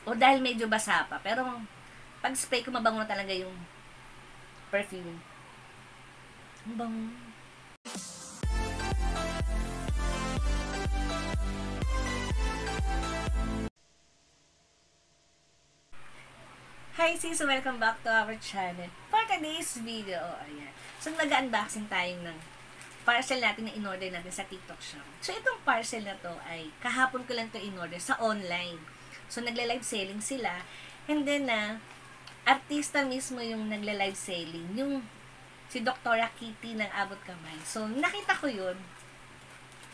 O dahil medyo basa pa. Pero pag spray ko, mabango na talaga yung perfume. Ang bango. Hi sis! Welcome back to our channel. For today's video, ayan. So, nag-unboxing tayo ng parcel natin na in-order natin sa TikTok shop. So, itong parcel na to ay kahapon ko lang to in-order sa online. So, nagla-live selling sila. And then, artista mismo yung nagla-live selling. Yung si Dr. Kitty ng Abot Kamay. So, nakita ko yun.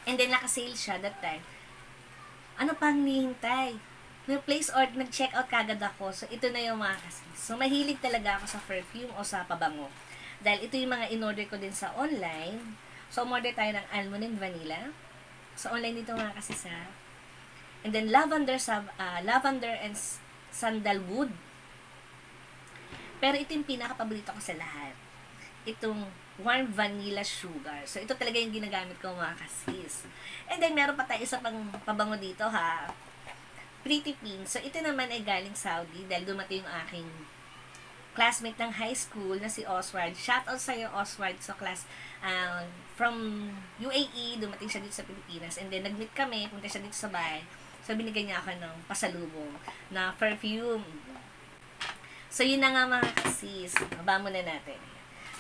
And then, naka-sale siya that time. Ano pang hinihintay? Nag-place order, nag-check out kagad ako. So, ito na yung mga kasi. So, mahilig talaga ako sa perfume o sa pabango. Dahil ito yung mga in-order ko din sa online. So, umorder tayo ng almond and vanilla. So, online dito mga kasi sa. And then, lavender and sandalwood. Pero ito yung pinaka-paborito ko sa lahat. Itong warm vanilla sugar. So, ito talaga yung ginagamit ko mga kasis. And then, meron pa tayo isa pang pabango dito ha. Pretty Pink. So, ito naman ay galing Saudi dahil dumating yung aking classmate ng high school na si Oswald. Shoutout sa'yo, Oswald. So, from UAE, dumating siya dito sa Pilipinas. And then, nag-meet kami, punta siya dito sa bahay. So, binigay niya ako ng pasalubong na perfume. So, yun na nga mga kasis. Baba muna natin.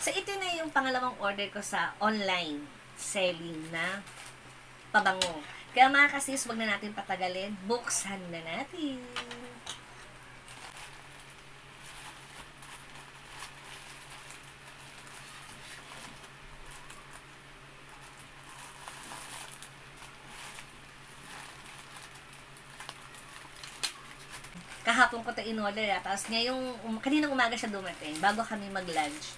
So, ito na yung pangalawang order ko sa online selling na pabango. Kaya mga kasis, wag na natin patagalin. Buksan na natin. Kahapon ko ito in-order. Tapos ngayong, kaninang umaga siya dumating. Bago kami mag-lunch.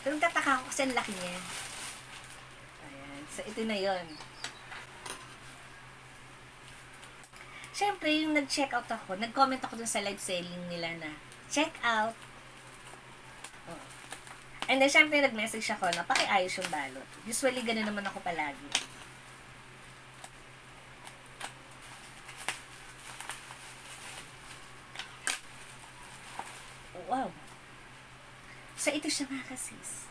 Pero nagtataka ako kasi ang laki niya. Ayan. So, ito na yon. Siyempre, yung nag-check out ako, nag-comment ako dun sa live selling nila na, check out. Oh. And then, siyempre, nag-message ako na pakiayos yung balot. Usually, ganun naman ako palagi. Wow. So, ito siya mga kasis.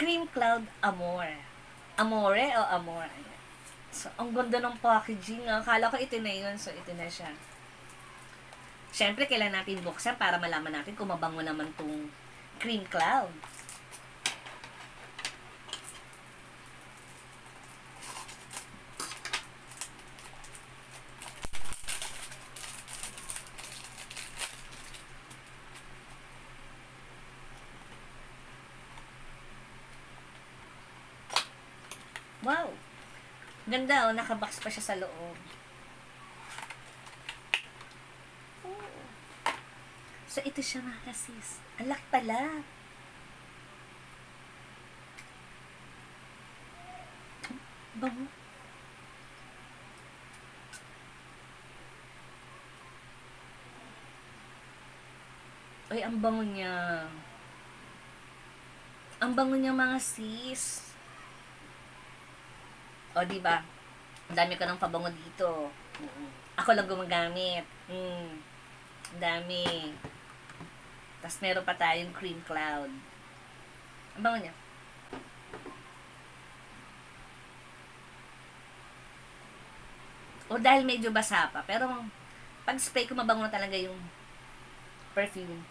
Cream Cloud Amore. Amore o Amore? Ayan. So, ang ganda ng packaging. Akala ko ito na yun. So, ito na siya. Siyempre, kailangan natin buksan para malaman natin kung mabango naman tong Cream Cloud. Wow! Ganda, nakabox pa siya sa loob. Oh. So, ito siya mga kasis. Alak pala. Bango. Ay, ang bango niya. Ang bango niya mga sis. O, diba? Ang dami ko ng pabango dito. Ako lang gumagamit. Ang dami. Tapos meron pa tayong Cream Cloud. Ang bango niya. O, dahil medyo basa pa. Pero, pag spray ko, mabango na talaga yung perfume.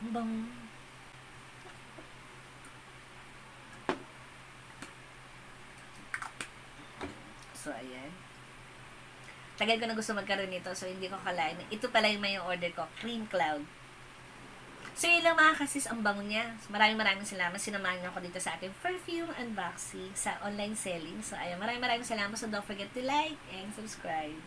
Ang bango. So, ayan. Tagal ko na gusto magkaroon nito, so hindi ko kalain. Ito pala yung may order ko, Cream Cloud. So, yun lang mga kasis, ang bango niya. Maraming salamat. Sinamahan niyo ako dito sa ating perfume unboxing sa online selling. So, ayan, maraming salamat. So, don't forget to like and subscribe.